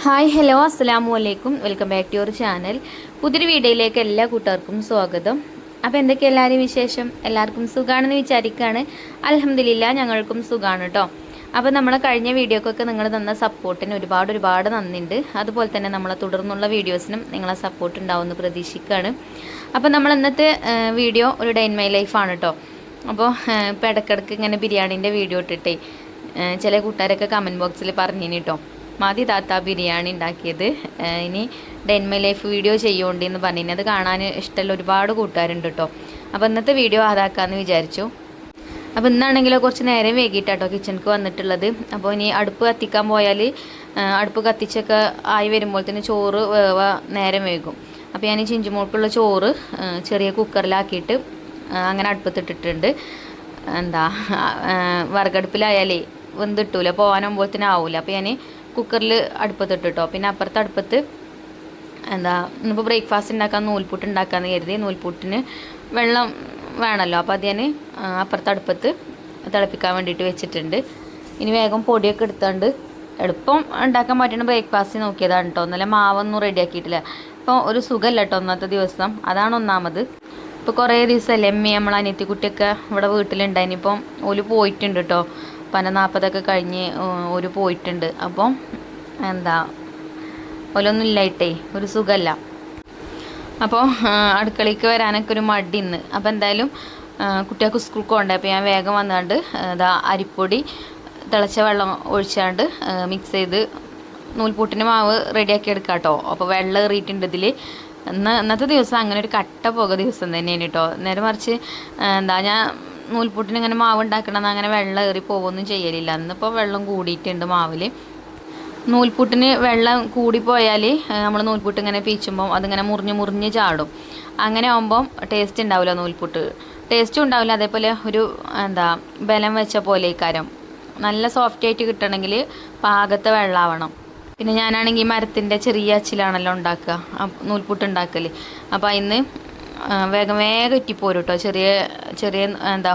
Hi hello അസ്സലാമു അലൈക്കും welcome back to your channel. പുതിയൊരു വീഡിയോയിലേക്ക് എല്ലാ കൂട്ടുകാർക്കും സ്വാഗതം. അപ്പോൾ എന്തൊക്കെ എല്ലാവരും വിശേഷം? എല്ലാവർക്കും സുഖമാണെന്ന് വിചാരിക്കുകയാണ്. അൽഹംദുലില്ലാ ഞങ്ങൾക്കും സുഖമാണ് കേട്ടോ. അപ്പോൾ നമ്മൾ കഴിഞ്ഞ വീഡിയോക്കൊക്കെ നിങ്ങൾ തന്ന സപ്പോർട്ടിന് ഒരുപാട് നന്ദിയുണ്ട്. അതുപോലെ തന്നെ നമ്മളെ തുടർന്നുള്ള വീഡിയോസിനും നിങ്ങളെ സപ്പോർട്ട് ഉണ്ടാവുമെന്ന് പ്രതീക്ഷിക്കുകയാണ്. അപ്പോൾ നമ്മൾ ഇന്നത്തെ വീഡിയോ ഒരു ഡേ ഇൻ മൈ ലൈഫാണ് കേട്ടോ. അപ്പോൾ ഇപ്പോൾ ഇടയ്ക്കിടയ്ക്ക് ഇങ്ങനെ ബിരിയാണീൻ്റെ വീഡിയോ ഇട്ടിട്ടേ ചില കൂട്ടുകാരൊക്കെ കമൻറ്റ് ബോക്സിൽ പറഞ്ഞിനി കേട്ടോ, മതി താത്ത ബിരിയാണി ഉണ്ടാക്കിയത്, ഇനി day in my life video ചെയ്യുന്നുണ്ടെന്ന് പറഞ്ഞു. അത് കാണാൻ ഇഷ്ടമുള്ള ഒരുപാട് കൂട്ടുകാരുണ്ട് കേട്ടോ. അപ്പോൾ ഇന്നത്തെ വീഡിയോ അതാക്കാമെന്ന് വിചാരിച്ചു. അപ്പോൾ ഇന്നാണെങ്കിലോ കുറച്ച് നേരം വൈകിട്ടാട്ടോ കിച്ചണിക്ക് വന്നിട്ടുള്ളത്. അപ്പോൾ ഇനി അടുപ്പ് കത്തിക്കാൻ പോയാൽ അടുപ്പ് കത്തിച്ചൊക്കെ ആയി വരുമ്പോഴത്തേന് ചോറ് നേരം വൈകും. അപ്പോൾ ഞാൻ ഈ ചിഞ്ചുമോൾക്കുള്ള ചോറ് ചെറിയ കുക്കറിലാക്കിയിട്ട് അങ്ങനെ അടുപ്പത്തിട്ടിട്ടുണ്ട്. വിറകടുപ്പിലായാലേ വെന്തിട്ടൂല, പോകാനാകുമ്പോഴത്തേനും ആവില്ല. അപ്പോൾ ഞാൻ കുക്കറിൽ അടുപ്പത്തിട്ടോ. പിന്നെ അപ്പുറത്തെ അടുപ്പത്ത് ഇന്നിപ്പോൾ ബ്രേക്ക്ഫാസ്റ്റ് ഉണ്ടാക്കാൻ നൂൽപുട്ട് ഉണ്ടാക്കാമെന്ന് കരുതി. നൂൽപുട്ടിന് വെള്ളം വേണമല്ലോ, അപ്പോൾ അത് ഞാൻ അപ്പുറത്തെ അടുപ്പത്ത് തിളപ്പിക്കാൻ വേണ്ടിയിട്ട് വെച്ചിട്ടുണ്ട്. ഇനി വേഗം പൊടിയൊക്കെ എടുത്തുകൊണ്ട് എളുപ്പം ഉണ്ടാക്കാൻ പറ്റുന്ന ബ്രേക്ക്ഫാസ്റ്റ് നോക്കിയതാണ് കേട്ടോ. ഇന്നലെ മാവൊന്നും റെഡിയാക്കിയിട്ടില്ല. ഇപ്പോൾ ഒരു സുഖമല്ല കേട്ടോ ഒന്നാമത്തെ ദിവസം, അതാണ് ഒന്നാമത്. ഇപ്പോൾ കുറേ ദിവസമല്ലേ നമ്മൾ അനിയത്തി കുട്ടിയൊക്കെ ഇവിടെ വീട്ടിലുണ്ടായിന്. ഇപ്പം ഓല് പോയിട്ടുണ്ട് കേട്ടോ. 40 കഴിഞ്ഞ് ഒരു പോയിട്ടുണ്ട്. അപ്പം ഓലൊന്നും ഇല്ലായിട്ടേ ഒരു സുഖമല്ല. അപ്പോൾ അടുക്കളയ്ക്ക് വരാനൊക്കെ ഒരു മടി ഇന്ന്. അപ്പോൾ എന്തായാലും കുട്ടികൾക്ക് സ്കൂൾക്ക് കൊണ്ടേ. അപ്പോൾ ഞാൻ വേഗം വന്നുകൊണ്ട് അരിപ്പൊടി തിളച്ച വെള്ളം ഒഴിച്ചാണ്ട് മിക്സ് ചെയ്ത് നൂൽപൂട്ടിന് മാവ് റെഡിയാക്കി എടുക്കാം കേട്ടോ. അപ്പോൾ വെള്ളം ഏറിയിട്ടുണ്ട് ഇതിൽ. ഇന്നത്തെ ദിവസം അങ്ങനെ ഒരു കട്ട പോക ദിവസം തന്നെയാണ് കേട്ടോ. നേരെ മറിച്ച് ഞാൻ നൂൽപുട്ടിന് ഇങ്ങനെ മാവ് ഉണ്ടാക്കണമെന്ന് അങ്ങനെ വെള്ളം ഏറി പോകുമൊന്നും ചെയ്യലില്ല. ഇന്നിപ്പോൾ വെള്ളം കൂടിയിട്ടുണ്ട് മാവിൽ. നൂൽപുട്ടിന് വെള്ളം കൂടിപ്പോയാൽ നമ്മൾ നൂൽപുട്ട് ഇങ്ങനെ പീച്ചുമ്പം അതിങ്ങനെ മുറിഞ്ഞ് ചാടും. അങ്ങനെ ആകുമ്പം ടേസ്റ്റ് ഉണ്ടാവില്ല, നൂൽപുട്ട് ടേസ്റ്റും ഉണ്ടാവില്ല. അതേപോലെ ഒരു ബലം വെച്ച പോലെ കാരം നല്ല സോഫ്റ്റ് ആയിട്ട് കിട്ടണമെങ്കിൽ പാകത്തെ വെള്ളമാവണം. പിന്നെ ഞാനാണെങ്കിൽ മരത്തിൻ്റെ ചെറിയ അച്ചിലാണല്ലോ ഉണ്ടാക്കുക നൂൽപുട്ട് ഉണ്ടാക്കൽ. അപ്പോൾ അതിന് വേഗം ഇറ്റിപ്പോരും കേട്ടോ, ചെറിയ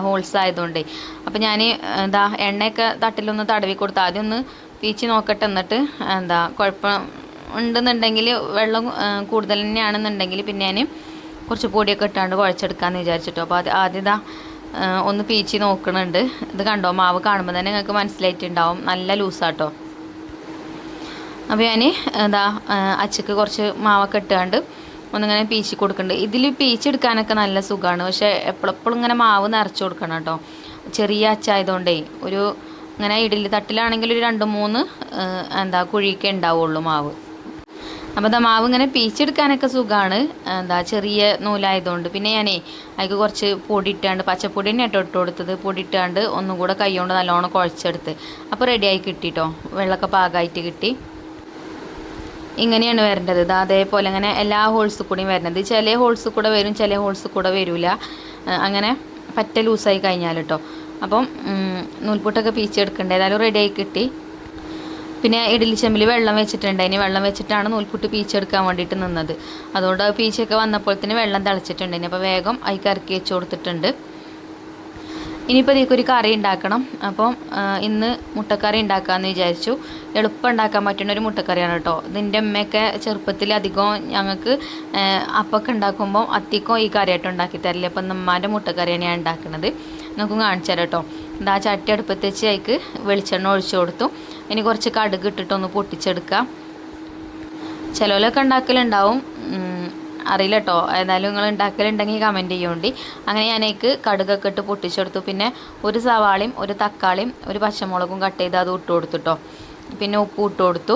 ഹോൾസ് ആയതുകൊണ്ടേ. അപ്പോൾ ഞാൻ എണ്ണയൊക്കെ തട്ടിലൊന്ന് തടവി കൊടുത്ത് ആദ്യം ഒന്ന് പീച്ച് നോക്കട്ടെ. എന്നിട്ട് കുഴപ്പം ഉണ്ടെന്നുണ്ടെങ്കിൽ വെള്ളം കൂടുതൽ തന്നെയാണെന്നുണ്ടെങ്കിൽ പിന്നെ ഞാൻ കുറച്ച് പൊടിയൊക്കെ ഇട്ടാണ്ട് കുഴച്ചെടുക്കാമെന്ന് വിചാരിച്ചിട്ടോ. അപ്പോൾ ആദ്യം ഒന്ന് പീച്ച് നോക്കണുണ്ട്. ഇത് കണ്ടോ, മാവ് കാണുമ്പോൾ തന്നെ നിങ്ങൾക്ക് മനസ്സിലായിട്ടുണ്ടാവും നല്ല ലൂസാട്ടോ. അപ്പോൾ ഞാൻ അച്ചക്ക് കുറച്ച് മാവൊക്കെ ഇട്ടാണ്ട് ഒന്നിങ്ങനെ പീച്ച് കൊടുക്കുന്നുണ്ട്. ഇതിൽ പീച്ചെടുക്കാനൊക്കെ നല്ല സുഖമാണ്. പക്ഷേ എപ്പോഴെപ്പോഴും ഇങ്ങനെ മാവ് നിറച്ച് കൊടുക്കണം കേട്ടോ. ചെറിയ അച്ചായതുകൊണ്ടേ ഒരു ഇങ്ങനെ ഇഡലി തട്ടിലാണെങ്കിൽ ഒരു 2-3 കുഴിയൊക്കെ ഉണ്ടാവുള്ളൂ മാവ്. അപ്പോൾ മാവ് ഇങ്ങനെ പീച്ചെടുക്കാനൊക്കെ സുഖമാണ്, ചെറിയ നൂലായതുകൊണ്ട്. പിന്നെ ഞാനേ അതിക്ക് കുറച്ച് പൊടി ഇട്ടാണ്ട്, പച്ചപ്പൊടി തന്നെ ഇട്ട് കൊടുത്തത്, പൊടി ഇട്ടാണ്ട് ഒന്നും കൂടെ കൈ കൊണ്ട് നല്ലോണം കുഴച്ചെടുത്ത്. അപ്പോൾ റെഡിയായി കിട്ടിട്ടോ, വെള്ളമൊക്കെ പാകമായിട്ട് കിട്ടി. ഇങ്ങനെയാണ് വരേണ്ടത്. അതേപോലെ അങ്ങനെ എല്ലാ ഹോൾസിൽ കൂടെയും വരേണ്ടത്. ചില ഹോൾസിൽ കൂടെ വരും, ചില ഹോൾസിൽ കൂടെ വരില്ല. അങ്ങനെ പറ്റ ലൂസായി കഴിഞ്ഞാൽ കേട്ടോ. അപ്പം നൂൽപുട്ടൊക്കെ പീച്ചെടുക്കേണ്ടത് ഏതായാലും റെഡിയായി കിട്ടി. പിന്നെ ഇഡലി ചെമ്പിൽ വെള്ളം വെച്ചിട്ടുണ്ട്. അതിന് വെള്ളം വെച്ചിട്ടാണ് നൂൽപുട്ട് പീച്ചെടുക്കാൻ വേണ്ടിയിട്ട് നിന്നത്. അതുകൊണ്ട് പീച്ചൊക്കെ വന്നപ്പോഴത്തേന് വെള്ളം തിളച്ചിട്ടുണ്ട്. അപ്പോൾ വേഗം അതിൽ ഇറക്കി വെച്ച് കൊടുത്തിട്ടുണ്ട്. ഇനിയിപ്പോൾ ഇതിലേക്കൊരു കറി ഉണ്ടാക്കണം. അപ്പം ഇന്ന് മുട്ടക്കറി ഉണ്ടാക്കാമെന്ന് വിചാരിച്ചു. എളുപ്പം ഉണ്ടാക്കാൻ പറ്റുന്ന ഒരു മുട്ടക്കറിയാണ് കേട്ടോ. ഇതിൻ്റെ അമ്മയൊക്കെ ചെറുപ്പത്തിൽ അധികം ഞങ്ങൾക്ക് അപ്പമൊക്കെ ഉണ്ടാക്കുമ്പോൾ അധികം ഈ കറിയായിട്ട് ഉണ്ടാക്കി തരില്ല. അപ്പം ഉമ്മാൻ്റെ മുട്ടക്കറിയാണ് ഞാൻ ഉണ്ടാക്കുന്നത്. നമുക്കും കാണിച്ചു തരാം കേട്ടോ. ചട്ടി അടുപ്പത്ത് വെച്ച് അതിക്ക് വെളിച്ചെണ്ണ ഒഴിച്ചു കൊടുത്തു. ഇനി കുറച്ച് കടുക് ഇട്ടിട്ടൊന്ന് പൊട്ടിച്ചെടുക്കാം. ചിലവരൊക്കെ ഉണ്ടാക്കലുണ്ടാവും, അറിയില്ല കേട്ടോ. ഏതായാലും നിങ്ങൾ ഉണ്ടാക്കലുണ്ടെങ്കിൽ കമൻറ്റ് ചെയ്യുന്നുണ്ട്. അങ്ങനെ ഞാനേക്ക് കടുകൊക്കെ ഇട്ട് പൊട്ടിച്ചെടുത്തു. പിന്നെ ഒരു സവാളയും ഒരു തക്കാളിയും ഒരു പച്ചമുളകും കട്ട് ചെയ്ത് അത് ഇട്ട് കൊടുത്തു കേട്ടോ. പിന്നെ ഉപ്പ് ഇട്ട് കൊടുത്തു.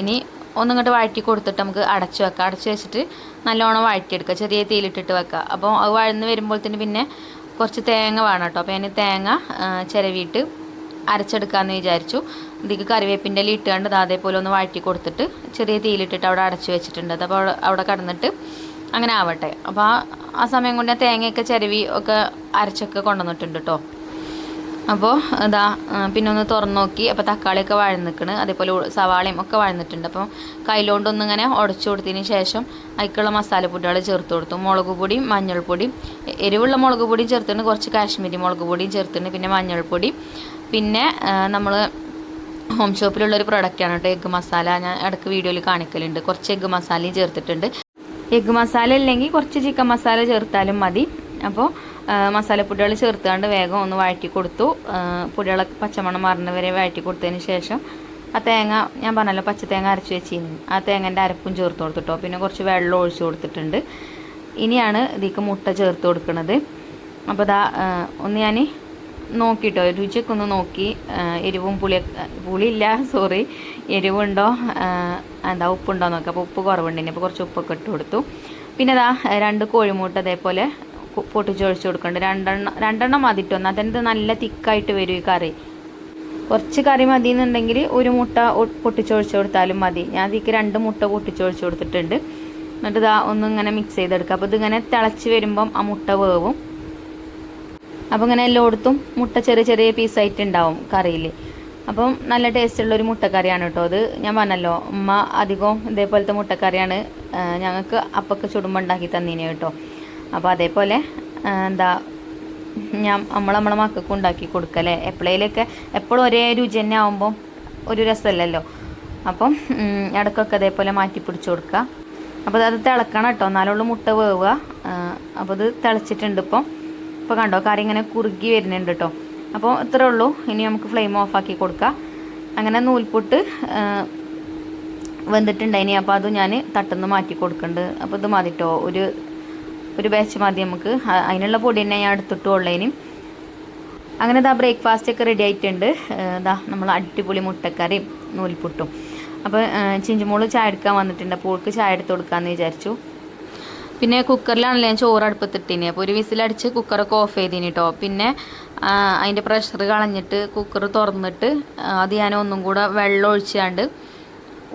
ഇനി ഒന്നിങ്ങോട്ട് വഴറ്റി കൊടുത്തിട്ട് നമുക്ക് അടച്ചു വെക്കാം. അടച്ചു വെച്ചിട്ട് നല്ലോണം വഴറ്റിയെടുക്കുക, ചെറിയ തീയിലിട്ടിട്ട് വെക്കുക. അപ്പോൾ അത് വഴന്ന് വരുമ്പോഴത്തേന് പിന്നെ കുറച്ച് തേങ്ങ വേണം കേട്ടോ. അപ്പോൾ ഞാൻ തേങ്ങ ചിരവിയിട്ട് അരച്ചെടുക്കാമെന്ന് വിചാരിച്ചു. ഇതിക്ക് കറിവേപ്പിൻ്റെ ഇല ഇട്ടുകൊണ്ട് അതേപോലെ ഒന്ന് വഴറ്റി കൊടുത്തിട്ട് ചെറിയ തീയിലിട്ടിട്ട് അവിടെ അടച്ചു വെച്ചിട്ടുണ്ട്. അപ്പോൾ അവിടെ കടന്നിട്ട് അങ്ങനെ ആവട്ടെ. അപ്പോൾ ആ സമയം കൊണ്ട് തേങ്ങയൊക്കെ ചിരവി ഒക്കെ അരച്ചൊക്കെ കൊണ്ടുവന്നിട്ടുണ്ട് കേട്ടോ. അപ്പോൾ പിന്നെ ഒന്ന് തുറന്ന് നോക്കി. അപ്പോൾ തക്കാളിയൊക്കെ വഴന്നിക്കണ്, അതേപോലെ സവാളയും ഒക്കെ വഴന്നിട്ടുണ്ട്. അപ്പം കയ്യിലോണ്ടൊന്നിങ്ങനെ ഉടച്ചു കൊടുത്തതിന് ശേഷം അതിലേക്കുള്ള മസാലപ്പൊടികൾ ചേർത്ത് കൊടുത്തു. മുളക് പൊടിയും മഞ്ഞൾപ്പൊടിയും, എരിവുള്ള മുളക് പൊടിയും ചേർത്തിട്ടുണ്ട്, കുറച്ച് കാശ്മീരി മുളക് പൊടിയും ചേർത്തിട്ടുണ്ട്, പിന്നെ മഞ്ഞൾപ്പൊടി, പിന്നെ നമ്മൾ ഹോം ഷോപ്പിലുള്ളൊരു പ്രൊഡക്റ്റാണ് കേട്ടോ എഗ്ഗ് മസാല. ഞാൻ ഇടയ്ക്ക് വീഡിയോയിൽ കാണിക്കലുണ്ട്. കുറച്ച് എഗ്ഗ് മസാലയും ചേർത്തിട്ടുണ്ട്. എഗ്ഗ് മസാല ഇല്ലെങ്കിൽ കുറച്ച് ചിക്കൻ മസാല ചേർത്താലും മതി. അപ്പോൾ മസാലപ്പൊടികൾ ചേർത്തുകൊണ്ട് വേഗം ഒന്ന് വഴറ്റി കൊടുത്തു. പൊടികളൊക്കെ പച്ചമണം മാറുന്നവരെ വഴറ്റി കൊടുത്തതിന് ശേഷം ആ തേങ്ങ ഞാൻ പറഞ്ഞല്ലോ പച്ച തേങ്ങ അരച്ച് വെച്ചിരുന്നു, ആ തേങ്ങൻ്റെ അരപ്പും ചേർത്ത് കൊടുത്തിട്ടോ. പിന്നെ കുറച്ച് വെള്ളം ഒഴിച്ച് കൊടുത്തിട്ടുണ്ട്. ഇനിയാണ് ഇതിലേക്ക് മുട്ട ചേർത്ത് കൊടുക്കുന്നത്. അപ്പോൾ ഇതാ ഒന്ന് ഞാൻ നോക്കിയിട്ടോ, രുചിയൊക്കെ ഒന്ന് നോക്കി. എരിവും പുളിയില്ല സോറി എരിവുണ്ടോ ഉപ്പുണ്ടോ നോക്കാം. അപ്പോൾ ഉപ്പ് കുറവുണ്ടെങ്കിൽ അപ്പോൾ കുറച്ച് ഉപ്പൊക്കെ ഇട്ട് കൊടുത്തു. പിന്നെ ഇതാ 2 കോഴിമുട്ട അതേപോലെ പൊട്ടിച്ചൊഴിച്ച് കൊടുക്കുന്നുണ്ട്. രണ്ടെണ്ണം മതിട്ടോ, എന്നാൽ തന്നെ നല്ല തിക്കായിട്ട് വരും ഈ കറി. കുറച്ച് കറി മതി എന്നുണ്ടെങ്കിൽ ഒരു മുട്ട പൊട്ടിച്ചൊഴിച്ച് കൊടുത്താലും മതി. ഞാൻ അതിലേക്ക് 2 മുട്ട പൊട്ടിച്ചൊഴിച്ച് കൊടുത്തിട്ടുണ്ട്. എന്നിട്ട് ഇതാ ഒന്നും ഇങ്ങനെ മിക്സ് ചെയ്തെടുക്കുക. അപ്പോൾ ഇതിങ്ങനെ തിളച്ച് വരുമ്പം ആ മുട്ട വേവും. അപ്പോൾ ഇങ്ങനെ എല്ലായിടത്തും മുട്ട ചെറിയ ചെറിയ പീസായിട്ട് ഉണ്ടാവും കറിയിൽ. അപ്പം നല്ല ടേസ്റ്റുള്ളൊരു മുട്ടക്കറിയാണ് കേട്ടോ അത്. ഞാൻ പറഞ്ഞല്ലോ ഉമ്മ അധികവും ഇതേപോലത്തെ മുട്ടക്കറിയാണ് ഞങ്ങൾക്ക് അപ്പൊക്കെ ചുടുമ്പോൾ ഉണ്ടാക്കി തന്നീനെ കേട്ടോ. അപ്പോൾ അതേപോലെ നമ്മളെ മക്കൾക്ക് ഉണ്ടാക്കി കൊടുക്കല്ലേ. എപ്പോഴേലൊക്കെ എപ്പോഴും ഒരേ രുചി തന്നെ ആകുമ്പം ഒരു രസമല്ലല്ലോ. അപ്പം ഇടയ്ക്കൊക്കെ അതേപോലെ മാറ്റി പിടിച്ച് കൊടുക്കുക. അപ്പോൾ അത് തിളക്കണം കേട്ടോ, എന്നാലുള്ള മുട്ട വേവുക. അപ്പോൾ ഇത് തിളച്ചിട്ടുണ്ട്. ഇപ്പോൾ കണ്ടോ കറി ഇങ്ങനെ കുറുകി വരുന്നുണ്ട് കേട്ടോ. അപ്പോൾ ഇത്രേ ഉള്ളൂ. ഇനി നമുക്ക് ഫ്ലെയിം ഓഫാക്കി കൊടുക്കാം. അങ്ങനെ നൂൽപുട്ട് വെന്തിട്ടുണ്ടായിനി. അപ്പോൾ അത് ഞാൻ തട്ടുന്ന് മാറ്റി കൊടുക്കുന്നുണ്ട്. അപ്പോൾ ഇത് മതി കേട്ടോ, ഒരു ബാച്ച് മതി നമുക്ക്. അതിനുള്ള പൊടി തന്നെ ഞാൻ എടുത്തിട്ടുള്ളതിന്. അങ്ങനെ ഇതാ ബ്രേക്ക്ഫാസ്റ്റൊക്കെ റെഡി ആയിട്ടുണ്ട്. ഇതാ നമ്മൾ അടിപൊളി മുട്ടക്കറിയും നൂൽപുട്ടും. അപ്പോൾ ചിഞ്ചുമോള് ചായ എടുക്കാൻ വന്നിട്ടുണ്ട്. അപ്പോൾ ഓൾക്ക് ചായ എടുത്ത് കൊടുക്കാമെന്ന് വിചാരിച്ചു. പിന്നെ കുക്കറിലാണല്ലോ ഞാൻ ചോറ് അടുപ്പത്തിട്ടിനി. അപ്പോൾ ഒരു വിസിലടിച്ച് കുക്കറൊക്കെ ഓഫ് ചെയ്തിനി കേട്ടോ. പിന്നെ അതിൻ്റെ പ്രഷർ കളഞ്ഞിട്ട് കുക്കർ തുറന്നിട്ട് അത് ഞാൻ ഒന്നും കൂടെ വെള്ളം ഒഴിച്ചാണ്ട്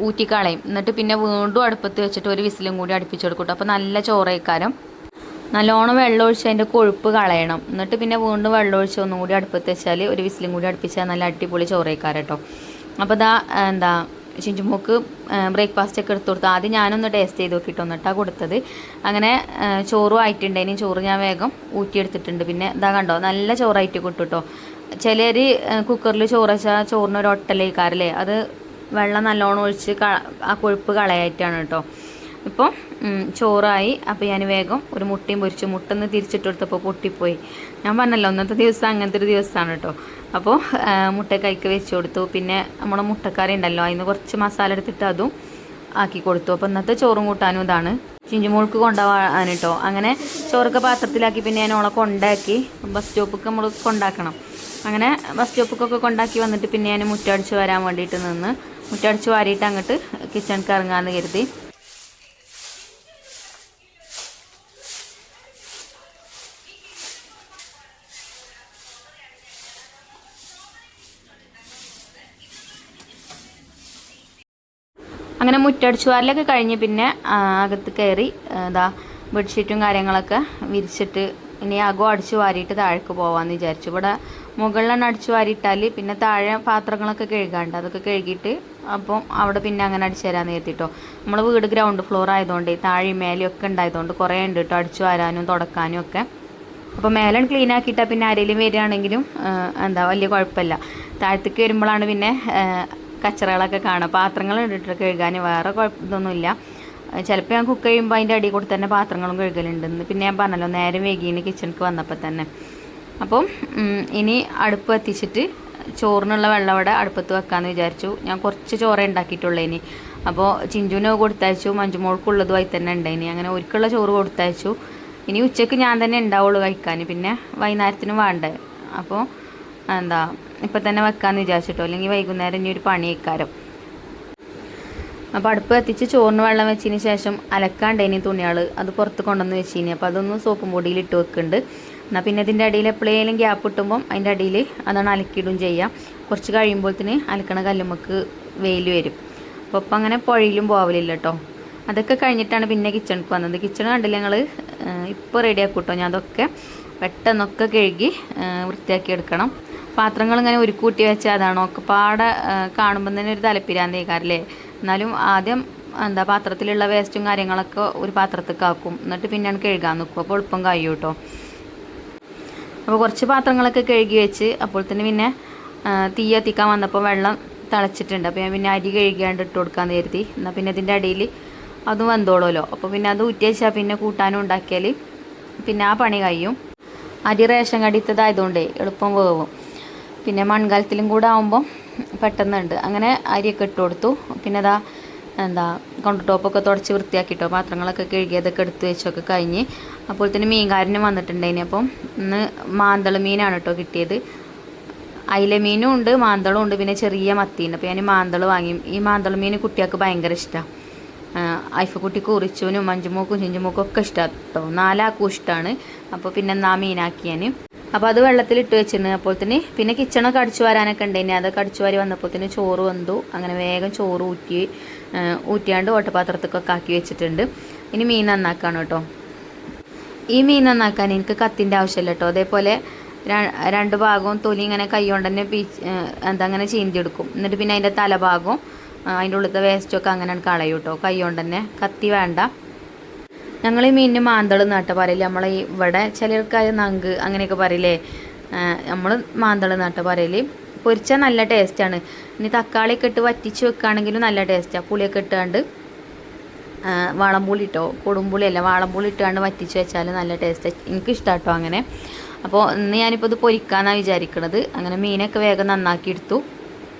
ഊറ്റിക്കളയും. എന്നിട്ട് പിന്നെ വീണ്ടും അടുപ്പത്ത് വെച്ചിട്ട് ഒരു വിസിലും കൂടി അടുപ്പിച്ച് കൊടുക്കും. അപ്പോൾ നല്ല ചോറേക്കാരം. നല്ലോണം വെള്ളം ഒഴിച്ച് അതിൻ്റെ കൊഴുപ്പ് കളയണം. എന്നിട്ട് പിന്നെ വീണ്ടും വെള്ളം ഒഴിച്ച് ഒന്നും കൂടി അടുപ്പത്ത് വെച്ചാൽ ഒരു വിസിലും കൂടി അടുപ്പിച്ചാൽ നല്ല അടിപൊളി ചോറേക്കാരം കേട്ടോ. അപ്പോൾ ഇതാ ചിഞ്ചുമോക്ക് ബ്രേക്ക്ഫാസ്റ്റൊക്കെ എടുത്ത് കൊടുത്തു. ആദ്യം ഞാനൊന്ന് ടേസ്റ്റ് ചെയ്ത് നോക്കിയിട്ട് വന്നിട്ടാണ് കൊടുത്തത്. അങ്ങനെ ചോറും ആയിട്ടുണ്ട്. ഇനി ചോറ് ഞാൻ വേഗം ഊറ്റിയെടുത്തിട്ടുണ്ട്. പിന്നെ ഇതാ കണ്ടോ നല്ല ചോറായിട്ട് കിട്ടും കേട്ടോ. ചിലർ കുക്കറിൽ ചോറ് വെച്ചാൽ ചോറിനൊരു ഒട്ടലേക്കാരല്ലേ, അത് വെള്ളം നല്ലോണം ഒഴിച്ച് ആ കൊഴുപ്പ് കളയായിട്ടാണ് കേട്ടോ. ഇപ്പോൾ ചോറായി. അപ്പോൾ ഞാൻ വേഗം ഒരു മുട്ടയും പൊരിച്ചു. മുട്ടൊന്ന് തിരിച്ചിട്ട് കൊടുത്തപ്പോൾ പൊട്ടിപ്പോയി. ഞാൻ പറഞ്ഞല്ലോ ഇന്നത്തെ ദിവസം അങ്ങനത്തെ ഒരു ദിവസമാണ് കേട്ടോ. അപ്പോൾ മുട്ടക്കൈക്ക് വെച്ച് കൊടുത്തു. പിന്നെ നമ്മുടെ മുട്ടക്കറി ഉണ്ടല്ലോ, അതിന് കുറച്ച് മസാല എടുത്തിട്ട് അതും ആക്കി കൊടുത്തു. അപ്പോൾ ഇന്നത്തെ ചോറും കൂട്ടാനും ഇതാണ്. ചിഞ്ചുമോൾക്ക് കൊണ്ടുപോകാൻ കേട്ടോ. അങ്ങനെ ചോറൊക്കെ പാത്രത്തിലാക്കി പിന്നെ ഞാൻ ഓളെ കൊണ്ടാക്കി ബസ് സ്റ്റോപ്പിക്ക് നമ്മൾ കൊണ്ടാക്കണം. അങ്ങനെ ബസ് സ്റ്റോപ്പിക്കൊക്കെ കൊണ്ടാക്കി വന്നിട്ട് പിന്നെ ഞാൻ മുറ്റടിച്ച് വരാൻ വേണ്ടിയിട്ട് നിന്ന് മുറ്റടിച്ച് വാരിയിട്ട് അങ്ങോട്ട് കിച്ചണിക്ക് ഇറങ്ങാമെന്ന് കരുതി. അങ്ങനെ മുറ്റടിച്ചു വാരലൊക്കെ കഴിഞ്ഞ് പിന്നെ അകത്ത് കയറി ബെഡ്ഷീറ്റും കാര്യങ്ങളൊക്കെ വിരിച്ചിട്ട് ഇനി അകം അടിച്ചു വാരിയിട്ട് താഴേക്ക് പോകാമെന്ന് വിചാരിച്ചു. ഇവിടെ മുകളിലാണ് അടിച്ചു വാരിയിട്ടാൽ പിന്നെ താഴെ പാത്രങ്ങളൊക്കെ കഴുകാണ്ട് അതൊക്കെ കഴുകിയിട്ട് അപ്പം അവിടെ പിന്നെ അങ്ങനെ അടിച്ചു തരാമെന്ന് കരുതിട്ടോ. നമ്മൾ വീട് ഗ്രൗണ്ട് ഫ്ലോർ ആയതുകൊണ്ട് താഴെയും മേലെയും ഒക്കെ ഉണ്ടായതുകൊണ്ട് കുറേ ഉണ്ട് കേട്ടോ അടിച്ചു വാരാനും തുടക്കാനും ഒക്കെ. അപ്പോൾ മേലെ ക്ലീൻ ആക്കിയിട്ടാൽ പിന്നെ ആരെങ്കിലും വരികയാണെങ്കിലും വലിയ കുഴപ്പമില്ല. താഴത്തേക്ക് വരുമ്പോഴാണ് പിന്നെ കച്ചറകളൊക്കെ കാണുക. പാത്രങ്ങൾ ഇട്ടിട്ട് കഴുകാൻ വേറെ ഇതൊന്നുമില്ല. ചിലപ്പോൾ ഞാൻ കുക്ക് ചെയ്യുമ്പോൾ അതിൻ്റെ അടിയിൽ കൂടെ തന്നെ പാത്രങ്ങളും കഴുകലുണ്ടെന്ന്. പിന്നെ ഞാൻ പറഞ്ഞല്ലോ നേരം വൈകിന് കിച്ചണിക്ക് വന്നപ്പോൾ തന്നെ. അപ്പം ഇനി അടുപ്പ് കത്തിച്ചിട്ട് ചോറിനുള്ള വെള്ളം അവിടെ അടുപ്പത്ത് വെക്കാമെന്ന് വിചാരിച്ചു. ഞാൻ കുറച്ച് ചോറേ ഉണ്ടാക്കിയിട്ടുള്ളതിന്. അപ്പോൾ ചിഞ്ചുവിന് കൊടുത്തയച്ചു, മഞ്ജുമോൾക്കുള്ളതുമായി തന്നെ ഉണ്ടായിന്. അങ്ങനെ ഒരിക്കുള്ള ചോറ് കൊടുത്തയച്ചു. ഇനി ഉച്ചയ്ക്ക് ഞാൻ തന്നെ ഉണ്ടാവുള്ളൂ കഴിക്കാൻ. പിന്നെ വൈകുന്നേരത്തിനും വേണ്ടേ. അപ്പോൾ ഇപ്പം തന്നെ വെക്കാമെന്ന് വിചാരിച്ചിട്ടോ, അല്ലെങ്കിൽ വൈകുന്നേരം ഇനി ഒരു പണി വെക്കാരം. അപ്പോൾ അടുപ്പ് കത്തിച്ച് ചോറിന് വെള്ളം വെച്ചതിന് ശേഷം അലക്കാണ്ടേനി തുണികൾ അത് പുറത്ത് കൊണ്ടുവന്ന് വെച്ചിനി. അപ്പോൾ അതൊന്ന് സോപ്പും പൊടിയിൽ ഇട്ട് വെക്കുന്നുണ്ട്. എന്നാൽ പിന്നെ ഇതിൻ്റെ അടിയിൽ എപ്പോഴേലും ഗ്യാപ്പ് ഇട്ടുമ്പം അതിൻ്റെ അടിയിൽ അതാണ് അലക്കിയിടും ചെയ്യാം. കുറച്ച് കഴിയുമ്പോഴത്തേന് അലക്കണ കല്ലുമ്മക്ക് വെയിൽ വരും. അപ്പോൾ ഇപ്പം അങ്ങനെ പുഴയിലും പോവലില്ല കേട്ടോ. അതൊക്കെ കഴിഞ്ഞിട്ടാണ് പിന്നെ കിച്ചണിക്ക് വന്നത്. കിച്ചൺ കണ്ടില്ല ഞങ്ങൾ ഇപ്പോൾ റെഡിയാക്കും കേട്ടോ. ഞാൻ അതൊക്കെ പെട്ടെന്നൊക്കെ കഴുകി വൃത്തിയാക്കി എടുക്കണം. പാത്രങ്ങൾ ഇങ്ങനെ ഒരു കൂട്ടി വെച്ചാൽ അതാണ് ഒക്കെ പാടെ കാണുമ്പം തന്നെ ഒരു തലപ്പിരാന്തേക്കാരല്ലേ. എന്നാലും ആദ്യം പാത്രത്തിലുള്ള വേസ്റ്റും കാര്യങ്ങളൊക്കെ ഒരു പാത്രത്തേക്ക് ആക്കും. എന്നിട്ട് പിന്നെയാണ് കഴുകാൻ നിൽക്കും. അപ്പോൾ എളുപ്പം കഴിയും കേട്ടോ. അപ്പോൾ കുറച്ച് പാത്രങ്ങളൊക്കെ കഴുകി വെച്ച് അപ്പോൾ തന്നെ പിന്നെ തീ കത്തിക്കാൻ വന്നപ്പോൾ വെള്ളം തിളച്ചിട്ടുണ്ട്. അപ്പോൾ ഞാൻ പിന്നെ അരി കഴുകിയാണ്ട് ഇട്ട് കൊടുക്കാമെന്ന് കരുതി. എന്നാൽ പിന്നെ ഇതിൻ്റെ അടിയിൽ അതും വെന്തോളുമല്ലോ. അപ്പോൾ പിന്നെ അത് ഊറ്റി വെച്ചാൽ പിന്നെ കൂട്ടാനും ഉണ്ടാക്കിയാൽ പിന്നെ ആ പണി കഴിയും. അരി റേഷൻ കടിത്തതായതുകൊണ്ടേ എളുപ്പം വേവും. പിന്നെ മൺകാലത്തിലും കൂടെ ആകുമ്പം പെട്ടെന്നുണ്ട്. അങ്ങനെ അരിയൊക്കെ ഇട്ട് കൊടുത്തു. പിന്നെ അതാ കൗണ്ടർ ടോപ്പൊക്കെ തുടച്ച് വൃത്തിയാക്കിയിട്ടോ, പാത്രങ്ങളൊക്കെ കഴുകിയതൊക്കെ എടുത്ത് വെച്ചൊക്കെ കഴിഞ്ഞ്. അപ്പോൾ തന്നെ മീൻകാരനും വന്നിട്ടുണ്ടായിന്. അപ്പം ഇന്ന് മാന്തൾ മീനാണ് കേട്ടോ കിട്ടിയത്. അയില മീനും ഉണ്ട്, മാന്തളും ഉണ്ട്, പിന്നെ ചെറിയ മത്തിയുണ്ട്. അപ്പോൾ ഞാൻ മാന്തൾ വാങ്ങി. ഈ മാന്തൾ മീൻ കുട്ടികൾക്ക് ഭയങ്കര ഇഷ്ടമാണ്. ഐഫക്കുട്ടിക്ക് ഉറിച്ചൂനും മഞ്ചുമൂക്കും ചിഞ്ചുമൂക്കും ഒക്കെ ഇഷ്ടമാണ് കേട്ടോ. 4 ആൾക്കും ഇഷ്ടമാണ്. അപ്പോൾ പിന്നെ ആ മീനാക്കി ഞാൻ. അപ്പോൾ അത് വെള്ളത്തിലിട്ട് വെച്ചിരുന്നു. അപ്പോൾ തന്നെ പിന്നെ കിച്ചണൊക്കെ അടിച്ചു വരാനൊക്കെ ഉണ്ടായിന്. അതൊക്കെ അടിച്ചു വാരി വന്നപ്പോൾ തന്നെ ചോറ് വന്നു. അങ്ങനെ വേഗം ചോറ് ഊറ്റിയാണ്ട് ഓട്ടപാത്രത്തൊക്കെ ആക്കി വെച്ചിട്ടുണ്ട്. ഇനി മീൻ നന്നാക്കാണ് കേട്ടോ. ഈ മീൻ നന്നാക്കാൻ എനിക്ക് കത്തിൻ്റെ ആവശ്യമില്ല കേട്ടോ. അതേപോലെ 2 ഭാഗവും തൊലി ഇങ്ങനെ കൈ കൊണ്ട് തന്നെ അങ്ങനെ ചീന്തിയെടുക്കും. എന്നിട്ട് പിന്നെ അതിൻ്റെ തലഭാഗവും അതിൻ്റെ ഉള്ളിലത്തെ വേസ്റ്റൊക്കെ അങ്ങനെ കളയും കേട്ടോ, കൈ കൊണ്ട് തന്നെ. കത്തി വേണ്ട. ഞങ്ങൾ ഈ മീനിന് മാന്തൾ എന്നാട്ടോ പറയില്ലേ. നമ്മളെ ഇവിടെ ചിലർക്കായ നങ്ക് അങ്ങനെയൊക്കെ പറയില്ലേ. നമ്മൾ മാന്തൾ എന്നാട്ടോ പറയല്. പൊരിച്ചാൽ നല്ല ടേസ്റ്റാണ്. ഇനി തക്കാളിയൊക്കെ ഇട്ട് വറ്റിച്ച് വെക്കുകയാണെങ്കിലും നല്ല ടേസ്റ്റാണ്. പുളിയൊക്കെ ഇട്ടുകൊണ്ട് വാളംപുളി ഇട്ടോ, കൊടുമ്പുളിയല്ല വാളംപുളി ഇട്ടുകൊണ്ട് വറ്റിച്ച് വെച്ചാൽ നല്ല ടേസ്റ്റ്. എനിക്കിഷ്ടമാണ് കേട്ടോ അങ്ങനെ. അപ്പോൾ ഇന്ന് ഞാനിപ്പോൾ ഇത് പൊരിക്കാമെന്നാണ് വിചാരിക്കുന്നത്. അങ്ങനെ മീനൊക്കെ വേഗം നന്നാക്കി എടുത്തു.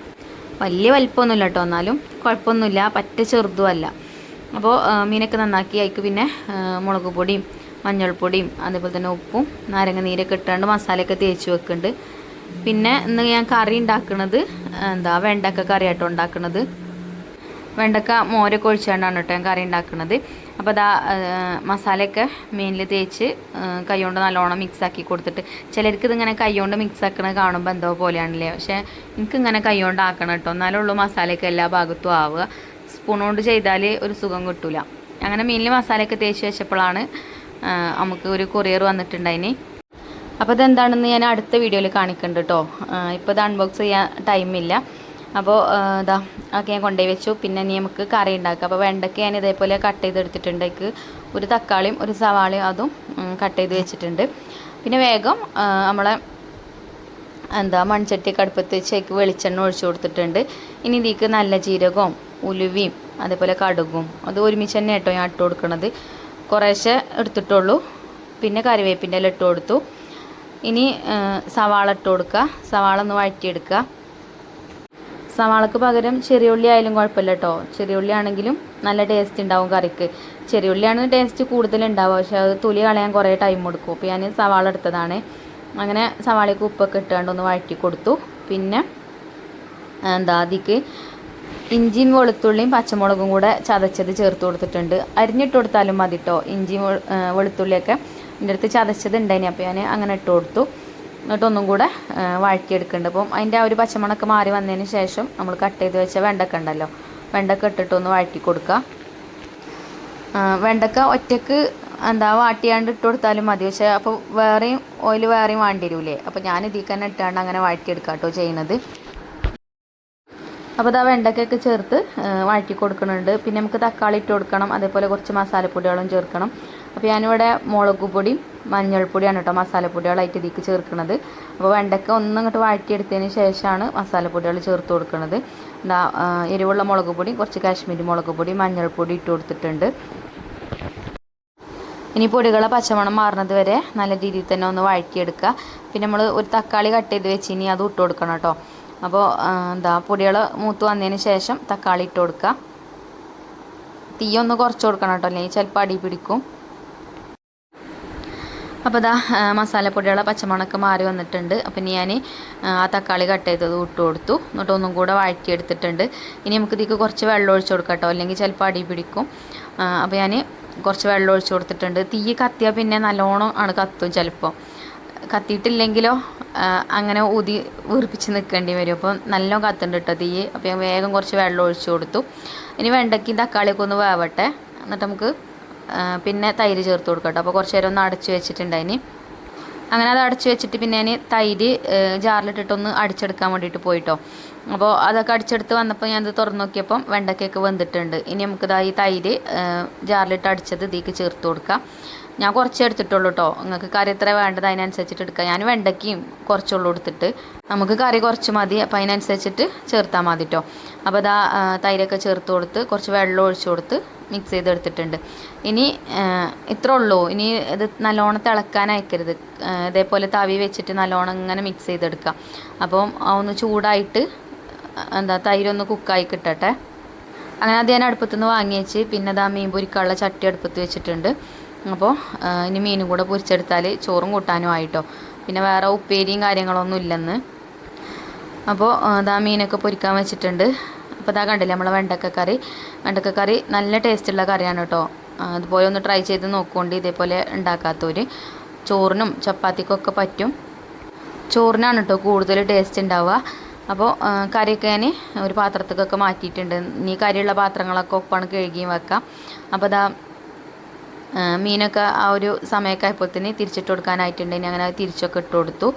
വലിയ വലിപ്പമൊന്നുമില്ല കേട്ടോ, എന്നാലും കുഴപ്പമൊന്നുമില്ല, പറ്റ ചെറുതുമല്ല. അപ്പോൾ മീനൊക്കെ നന്നാക്കി അതിക്ക് പിന്നെ മുളക് പൊടിയും മഞ്ഞൾപ്പൊടിയും അതേപോലെ തന്നെ ഉപ്പും നാരങ്ങ നീരൊക്കെ ഇട്ടുകൊണ്ട് മസാലയൊക്കെ തേച്ച് വെക്കുന്നുണ്ട്. പിന്നെ ഇന്ന് ഞാൻ കറി ഉണ്ടാക്കുന്നത് വെണ്ടക്ക കറി ആട്ടോ ഉണ്ടാക്കുന്നത്. വെണ്ടക്ക മോരൊക്കെ ഒഴിച്ചുകൊണ്ടാണ് കേട്ടോ ഞാൻ കറി ഉണ്ടാക്കുന്നത്. അപ്പോൾ അതാ മസാലയൊക്കെ മീനിൽ തേച്ച് കൈ കൊണ്ട് നല്ലോണം മിക്സാക്കി കൊടുത്തിട്ട്, ചിലർക്ക് ഇതിങ്ങനെ കൈ കൊണ്ട് മിക്സ് ആക്കണത് കാണുമ്പോൾ എന്തോ പോലെയാണല്ലേ. പക്ഷേ എനിക്കിങ്ങനെ കൈ കൊണ്ട് ആക്കണം കേട്ടോ, എന്നാലേ ഉള്ളൂ മസാലയൊക്കെ എല്ലാ ഭാഗത്തും ആവുക. സ്പൂൺ കൊണ്ട് ചെയ്താൽ ഒരു സുഖം കിട്ടില്ല. അങ്ങനെ മീനിൽ മസാലയൊക്കെ തേച്ച് വെച്ചപ്പോഴാണ് നമുക്ക് ഒരു കൊറിയർ വന്നിട്ടുണ്ടായിന്. അപ്പോൾ ഇതെന്താണെന്ന് ഞാൻ അടുത്ത വീഡിയോയിൽ കാണിക്കുന്നുണ്ട് കേട്ടോ. ഇപ്പോൾ ഇത് അൺബോക്സ് ചെയ്യാൻ ടൈമില്ല. അപ്പോൾ ഒക്കെ ഞാൻ കൊണ്ടുപോയി വെച്ചു. പിന്നെ ഇനി നമുക്ക് കറി ഉണ്ടാക്കാം. അപ്പോൾ വെണ്ടയ്ക്ക് ഞാൻ ഇതേപോലെ കട്ട് ചെയ്തെടുത്തിട്ടുണ്ട്. അതിക്ക് ഒരു തക്കാളിയും ഒരു സവാളയും അതും കട്ട് ചെയ്ത് വെച്ചിട്ടുണ്ട്. പിന്നെ വേഗം നമ്മളെ മൺചട്ടിയൊക്കെ അടുപ്പത്ത് വെച്ച് അതിക്ക് വെളിച്ചെണ്ണ ഒഴിച്ചു കൊടുത്തിട്ടുണ്ട്. ഇനി ഇതിലേക്ക് നല്ല ജീരകവും ഉലുവയും അതേപോലെ കടുകും അത് ഒരുമിച്ച് തന്നെ കേട്ടോ ഞാൻ ഇട്ട് കൊടുക്കുന്നത്. കുറേശ്ശെ എടുത്തിട്ടുള്ളൂ. പിന്നെ കറിവേപ്പിൻ്റെ എല്ലാം ഇട്ട് കൊടുത്തു. ഇനി സവാള ഇട്ട് കൊടുക്കുക. സവാള ഒന്ന് വഴറ്റിയെടുക്കുക. സവാളക്ക് പകരം ചെറിയ ഉള്ളി ആയാലും കുഴപ്പമില്ല കേട്ടോ. ചെറിയ ഉള്ളി ആണെങ്കിലും നല്ല ടേസ്റ്റ് ഉണ്ടാവും കറിക്ക്. ചെറിയ ഉള്ളിയാണ് ടേസ്റ്റ് കൂടുതലുണ്ടാവുക. പക്ഷേ അത് തൊലി കളയാൻ കുറേ ടൈം കൊടുക്കും. അപ്പോൾ ഞാൻ സവാള എടുത്തതാണ്. അങ്ങനെ സവാളയ്ക്ക് ഉപ്പൊക്കെ ഇട്ടുകൊണ്ട് ഒന്ന് വഴറ്റി കൊടുത്തു. പിന്നെ അതിക്ക് ഇഞ്ചിയും വെളുത്തുള്ളിയും പച്ചമുളകും കൂടെ ചതച്ചത് ചേർത്ത് കൊടുത്തിട്ടുണ്ട്. അരിഞ്ഞിട്ട് കൊടുത്താലും മതി കേട്ടോ. ഇഞ്ചിയും വെളുത്തുള്ളിയൊക്കെ എൻ്റെ അടുത്ത് ചതച്ചത് ഉണ്ടായിന്. അപ്പോൾ ഞാൻ അങ്ങനെ ഇട്ട് കൊടുത്തു. എന്നിട്ടൊന്നും കൂടെ വഴറ്റിയെടുക്കുന്നുണ്ട്. അപ്പം അതിൻ്റെ ആ ഒരു പച്ചമണക്ക് മാറി വന്നതിന് ശേഷം നമ്മൾ കട്ട് ചെയ്ത് വെച്ച വെണ്ടക്ക ഉണ്ടല്ലോ, വെണ്ടക്ക ഇട്ടിട്ടൊന്ന് വഴറ്റി കൊടുക്കുക. വെണ്ടക്ക ഒറ്റക്ക് വാട്ടിയാണ്ട് ഇട്ട് കൊടുത്താലും മതി. പക്ഷേ അപ്പോൾ വേറെയും ഓയിൽ വേറെയും വേണ്ടി വരില്ലേ. അപ്പോൾ ഞാൻ ഇതിൽ തന്നെ ഇട്ടാണ്ട് അങ്ങനെ വഴറ്റിയെടുക്കാം കേട്ടോ ചെയ്യുന്നത്. അപ്പോൾ വെണ്ടക്കയൊക്കെ ചേർത്ത് വഴറ്റി കൊടുക്കുന്നുണ്ട്. പിന്നെ നമുക്ക് തക്കാളി ഇട്ട് കൊടുക്കണം. അതേപോലെ കുറച്ച് മസാലപ്പൊടികളും ചേർക്കണം. അപ്പോൾ ഞാനിവിടെ മുളക് പൊടിയും മഞ്ഞൾപ്പൊടിയാണ് കേട്ടോ മസാലപ്പൊടികളായിട്ട് ഇതിലേക്ക് ചേർക്കുന്നത്. അപ്പോൾ വെണ്ടക്ക ഒന്നിങ്ങോട്ട് വഴറ്റിയെടുത്തതിന് ശേഷമാണ് മസാലപ്പൊടികൾ ചേർത്ത് കൊടുക്കുന്നത്. എരിവുള്ള മുളക് പൊടി, കുറച്ച് കാശ്മീരി മുളക് പൊടി, മഞ്ഞൾപ്പൊടി ഇട്ട് കൊടുത്തിട്ടുണ്ട്. ഇനി പൊടികളെ പച്ചമണം മാറുന്നത് വരെ നല്ല രീതിയിൽ തന്നെ ഒന്ന് വഴറ്റിയെടുക്കുക. പിന്നെ നമ്മൾ ഒരു തക്കാളി കട്ട് ചെയ്ത് വെച്ച് ഇനി അത് ഇട്ട് കൊടുക്കണം കേട്ടോ. അപ്പോൾ പൊടികൾ മൂത്ത് വന്നതിന് ശേഷം തക്കാളി ഇട്ട് കൊടുക്കുക. തീ ഒന്ന് കുറച്ച് കൊടുക്കണം കേട്ടോ, അല്ലെങ്കിൽ ചിലപ്പോൾ അടി പിടിക്കും. അപ്പോൾ മസാലപ്പൊടികളെ പച്ചമണക്ക് മാറി വന്നിട്ടുണ്ട്. അപ്പം ഇനി ഞാൻ ആ തക്കാളി കട്ട് ചെയ്തത് ഇട്ട് കൊടുത്തു. എന്നിട്ട് ഒന്നും കൂടെ വഴറ്റിയെടുത്തിട്ടുണ്ട്. ഇനി നമുക്ക് ഇതിലേക്ക് കുറച്ച് വെള്ളം ഒഴിച്ച് കൊടുക്കാം കേട്ടോ, അല്ലെങ്കിൽ ചിലപ്പോൾ അടി പിടിക്കും. അപ്പോൾ ഞാൻ കുറച്ച് വെള്ളം ഒഴിച്ച് കൊടുത്തിട്ടുണ്ട്. തീ കത്തിയാൽ പിന്നെ നല്ലോണം ആണ് കത്തും. ചിലപ്പോൾ കത്തിയിട്ടില്ലെങ്കിലോ അങ്ങനെ വീർപ്പിച്ച് നിൽക്കേണ്ടി വരും. അപ്പോൾ നല്ലോണം കത്തുണ്ട് കേട്ടോ തീ. അപ്പോൾ ഞാൻ വേഗം കുറച്ച് വെള്ളം ഒഴിച്ച് കൊടുത്തു. ഇനി വെണ്ടയ്ക്കും തക്കാളിയൊക്കെ ഒന്ന് വേവട്ടെ. എന്നിട്ട് നമുക്ക് പിന്നെ തൈര് ചേർത്ത് കൊടുക്കാം കേട്ടോ. അപ്പോൾ കുറച്ച് നേരം ഒന്ന് അടച്ച് വെച്ചിട്ടുണ്ടായിന്. അങ്ങനെ അത് അടച്ച് വെച്ചിട്ട് പിന്നെ ഞാൻ തൈര് ജാറിലിട്ടിട്ടൊന്ന് അടിച്ചെടുക്കാൻ വേണ്ടിയിട്ട് പോയിട്ടോ. അപ്പോൾ അതൊക്കെ അടിച്ചെടുത്ത് വന്നപ്പോൾ ഞാനത് തുറന്ന് നോക്കിയപ്പം വെണ്ടയ്ക്കൊക്കെ വെന്തിട്ടുണ്ട്. ഇനി നമുക്കിതാ ഈ തൈര് ജാറിലിട്ട് അടിച്ചത് ഇതിലേക്ക് ചേർത്ത് കൊടുക്കാം. ഞാൻ കുറച്ചേ എടുത്തിട്ടുള്ളൂ കേട്ടോ. നിങ്ങൾക്ക് കറി എത്ര വേണ്ടത് അതിനനുസരിച്ചിട്ട് എടുക്കുക. ഞാൻ വെണ്ടയ്ക്കയും കുറച്ചുള്ളൂ എടുത്തിട്ട്. നമുക്ക് കറി കുറച്ച് മതി, അപ്പോൾ അതിനനുസരിച്ചിട്ട് ചേർത്താൽ മതി കേട്ടോ. അപ്പോൾ അതാ തൈരൊക്കെ ചേർത്ത് കൊടുത്ത് കുറച്ച് വെള്ളം ഒഴിച്ച് കൊടുത്ത് മിക്സ് ചെയ്തെടുത്തിട്ടുണ്ട്. ഇനി ഇത്രേ ഉള്ളൂ. ഇനി ഇത് നല്ലോണം തിളക്കാൻ അയക്കരുത്. ഇതേപോലെ തവി വെച്ചിട്ട് നല്ലോണം ഇങ്ങനെ മിക്സ് ചെയ്തെടുക്കാം. അപ്പം ഒന്ന് ചൂടായിട്ട് തൈരൊന്ന് കുക്കായി കിട്ടട്ടെ. അങ്ങനെ അത് ഞാൻ അടുപ്പത്തുനിന്ന് വാങ്ങി വെച്ച് പിന്നെ അതാ മീൻ പൊരിക്കാനുള്ള ചട്ടി അടുപ്പത്ത് വെച്ചിട്ടുണ്ട്. അപ്പോൾ ഇനി മീനും കൂടെ പൊരിച്ചെടുത്താൽ ചോറും കൂട്ടാനും ആയിട്ടോ. പിന്നെ വേറെ ഉപ്പേരിയും കാര്യങ്ങളൊന്നും ഇല്ലെന്ന്. അപ്പോൾ അതാ മീനൊക്കെ പൊരിക്കാൻ വെച്ചിട്ടുണ്ട്. അപ്പോൾ അതാ കണ്ടില്ലേ നമ്മളെ വെണ്ടക്കക്കറി നല്ല ടേസ്റ്റുള്ള കറിയാണ് കേട്ടോ. അതുപോലെ ഒന്ന് ട്രൈ ചെയ്ത് നോക്കുകൊണ്ട് ഇതേപോലെ ഉണ്ടാക്കാത്തവർ. ചോറിനും ചപ്പാത്തിക്കൊക്കെ പറ്റും. ചോറിനാണ് കേട്ടോ കൂടുതൽ ടേസ്റ്റ് ഉണ്ടാവുക. അപ്പോൾ കറിയൊക്കെ ഞാൻ ഒരു പാത്രത്തേക്കൊക്കെ മാറ്റിയിട്ടുണ്ട്. ഇനി കറിയുള്ള പാത്രങ്ങളൊക്കെ ഒപ്പാണ് കഴുകിയും വെക്കാം. അപ്പോൾ അതാ മീനൊക്കെ ആ ഒരു സമയമൊക്കെ ആയപ്പോഴത്തേന് തിരിച്ചിട്ട് കൊടുക്കാനായിട്ടുണ്ട്. ഇനി അങ്ങനെ തിരിച്ചൊക്കെ ഇട്ട് കൊടുത്തു.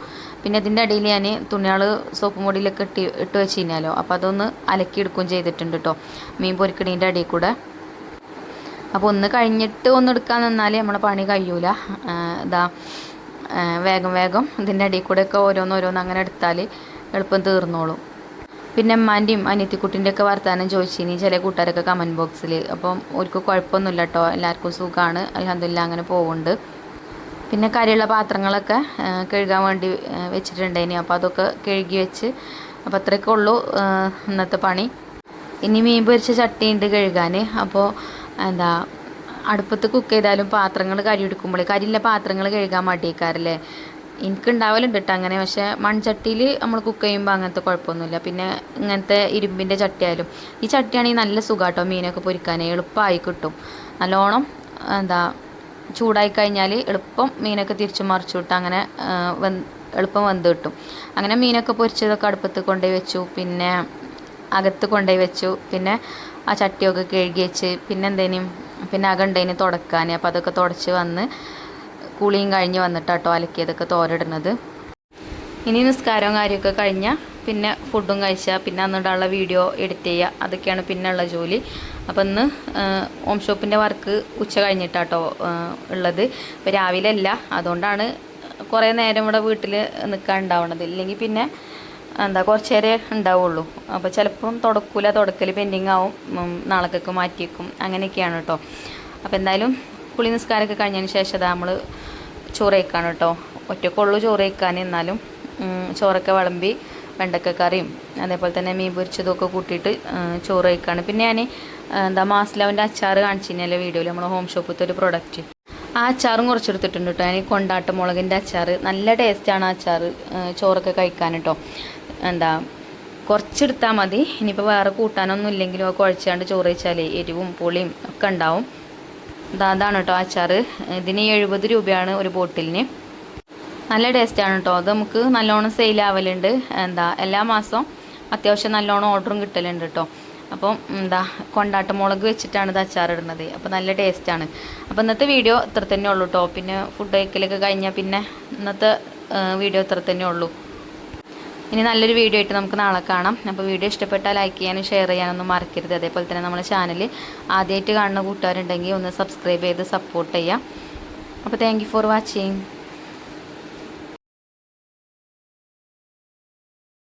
പിന്നെ ഇതിൻ്റെ ഇടയിൽ ഞാൻ തുണികൾ സോപ്പ് പൊടിയിലൊക്കെ ഇട്ട് വെച്ച് കഴിഞ്ഞാലോ, അപ്പോൾ അതൊന്ന് അലക്കി എടുക്കുകയും ചെയ്തിട്ടുണ്ട് കേട്ടോ മീൻ പൊരിക്കണീൻ്റെ ഇടയിൽ കൂടെ. അപ്പോൾ ഒന്ന് കഴിഞ്ഞിട്ട് ഒന്ന് എടുക്കാൻ നിന്നാൽ നമ്മളെ പണി കഴിയൂല. വേഗം ഇതിൻ്റെ ഇടയിൽ കൂടെയൊക്കെ ഓരോന്നോരോന്ന് അങ്ങനെ എടുത്താൽ എളുപ്പം തീർന്നോളും. പിന്നെ അമ്മാൻ്റെയും അനിയത്തിക്കുട്ടിൻ്റെയൊക്കെ വർത്താനം ചോദിച്ചിനി ചില കൂട്ടുകാരൊക്കെ കമൻറ്റ് ബോക്സിൽ. അപ്പം അവർക്ക് കുഴപ്പമൊന്നുമില്ല കേട്ടോ, എല്ലാവർക്കും സുഖമാണ്, അൽഹംദുലില്ലാ അങ്ങനെ പോകുന്നുണ്ട്. പിന്നെ കറിയുള്ള പാത്രങ്ങളൊക്കെ കഴുകാൻ വേണ്ടി വെച്ചിട്ടുണ്ടേനി. അപ്പോൾ അതൊക്കെ കഴുകി വെച്ച്. അപ്പോൾ അത്രയൊക്കെ ഉള്ളൂ ഇന്നത്തെ പണി. ഇനി മീൻ പൊരിച്ച ചട്ടിയുണ്ട് കഴുകാൻ. അപ്പോൾ അടുപ്പത്ത് കുക്ക് ചെയ്താലും പാത്രങ്ങൾ എടുക്കുമ്പോൾ കരിയുള്ള പാത്രങ്ങൾ കഴുകാൻ മടിയേക്കാറല്ലേ. എനിക്കുണ്ടാവലുണ്ട് കേട്ടോ അങ്ങനെ. പക്ഷേ മൺചട്ടിയിൽ നമ്മൾ കുക്ക് ചെയ്യുമ്പോൾ അങ്ങനത്തെ കുഴപ്പമൊന്നുമില്ല. പിന്നെ ഇങ്ങനത്തെ ഇരുമ്പിൻ്റെ ചട്ടിയായാലും ഈ ചട്ടിയാണെങ്കിൽ നല്ല സുഖമാട്ടോ മീനൊക്കെ പൊരിക്കാൻ, എളുപ്പമായി കിട്ടും. നല്ലോണം ചൂടായി കഴിഞ്ഞാൽ എളുപ്പം മീനൊക്കെ തിരിച്ചു മറിച്ചു വിട്ട് അങ്ങനെ എളുപ്പം വെന്ത് കിട്ടും. അങ്ങനെ മീനൊക്കെ പൊരിച്ചതൊക്കെ അടുപ്പത്ത് കൊണ്ടുപോയി വെച്ചു. പിന്നെ അകത്ത് കൊണ്ടുപോയി വെച്ചു. പിന്നെ ആ ചട്ടിയൊക്കെ കഴുകി വെച്ച് പിന്നെ അകണ്ടതിന് തുടക്കാൻ. അപ്പോൾ അതൊക്കെ തുടച്ച് വന്ന് കുളിയും കഴിഞ്ഞ് വന്നിട്ടാട്ടോ അലക്കിയതൊക്കെ തോരയിടുന്നത്. ഇനി നിസ്കാരവും കാര്യമൊക്കെ കഴിഞ്ഞാൽ പിന്നെ ഫുഡും കഴിച്ചാൽ പിന്നെ അന്നിടാനുള്ള വീഡിയോ എഡിറ്റ് ചെയ്യുക, അതൊക്കെയാണ് പിന്നെയുള്ള ജോലി. അപ്പോൾ ഇന്ന് ഹോം ഷോപ്പിൻ്റെ വർക്ക് ഉച്ച കഴിഞ്ഞിട്ടാട്ടോ ഉള്ളത്. ഇപ്പോൾ രാവിലെ അല്ല, അതുകൊണ്ടാണ് കുറേ നേരം ഇവിടെ വീട്ടിൽ നിൽക്കാൻ ഉണ്ടാവുന്നത്. ഇല്ലെങ്കിൽ പിന്നെ കുറച്ച് നേരമേ ഉണ്ടാവുള്ളൂ. അപ്പോൾ ചിലപ്പം തുടക്കൽ പെൻഡിങ് ആവും, നാളേക്കൊക്കെ മാറ്റി വയ്ക്കും, അങ്ങനെയൊക്കെയാണ് കേട്ടോ. അപ്പോൾ എന്തായാലും കുളി നിസ്കാരമൊക്കെ കഴിഞ്ഞതിന് ശേഷം നമ്മൾ ചോറ് കഴിക്കാണ് കേട്ടോ. ഒറ്റക്കുള്ളൂ ചോറ് കഴിക്കാൻ. എന്നാലും ചോറൊക്കെ വിളമ്പി വെണ്ടക്കക്കറിയും അതേപോലെ തന്നെ മീൻ പൊരിച്ചതൊക്കെ കൂട്ടിയിട്ട് ചോറ് കഴിക്കാണ്. പിന്നെ ഞാൻ മാസ്ലവൻ്റെ അച്ചാർ കാണിച്ചിരുന്നല്ലോ വീഡിയോയിൽ, നമ്മൾ ഹോം ഷോപ്പിലത്തെ ഒരു പ്രൊഡക്റ്റ്. ആ അച്ചാറും കുറച്ചെടുത്തിട്ടുണ്ട് കേട്ടോ. ഞാൻ കൊണ്ടാട്ട മുളകിൻ്റെ അച്ചാർ നല്ല ടേസ്റ്റാണ് ആ അച്ചാർ ചോറൊക്കെ കഴിക്കാൻ കേട്ടോ. കുറച്ചെടുത്താൽ മതി. ഇനിയിപ്പോൾ വേറെ കൂട്ടാനൊന്നും ഇല്ലെങ്കിലും ഒക്കെ കുഴച്ചാണ്ട് ചോറ് കഴിച്ചാൽ എരിവും പുളിയും ഒക്കെ ഉണ്ടാവും. അതാണ് കേട്ടോ അച്ചാർ. ഇതിന് 70 രൂപയാണ് ഒരു ബോട്ടിലിന്. നല്ല ടേസ്റ്റാണ് കേട്ടോ. അത് നമുക്ക് നല്ലോണം സെയിലാവലുണ്ട്. എല്ലാ മാസവും അത്യാവശ്യം നല്ലോണം ഓർഡറും കിട്ടലുണ്ട് കേട്ടോ. അപ്പം കൊണ്ടാട്ട മുളക് വെച്ചിട്ടാണ് ഇത് അച്ചാറിടുന്നത്. അപ്പോൾ നല്ല ടേസ്റ്റാണ്. അപ്പോൾ ഇന്നത്തെ വീഡിയോ ഇത്ര തന്നെ ഉള്ളൂ കേട്ടോ. പിന്നെ ഫുഡ് കഴിക്കലൊക്കെ കഴിഞ്ഞാൽ പിന്നെ ഇന്നത്തെ വീഡിയോ ഇത്ര തന്നെ ഉള്ളൂ. ഇനി നല്ലൊരു വീഡിയോ ആയിട്ട് നമുക്ക് നാളെ കാണാം. അപ്പോൾ വീഡിയോ ഇഷ്ടപ്പെട്ടാൽ ലൈക്ക് ചെയ്യാനും ഷെയർ ചെയ്യാനൊന്നും മറക്കരുത്. അതേപോലെ തന്നെ നമ്മുടെ ചാനൽ ആദ്യമായിട്ട് കാണുന്ന കൂട്ടുകാരുണ്ടെങ്കിൽ ഒന്ന് സബ്സ്ക്രൈബ് ചെയ്ത് സപ്പോർട്ട് ചെയ്യാം. അപ്പോൾ താങ്ക് യു ഫോർ വാച്ചിങ്.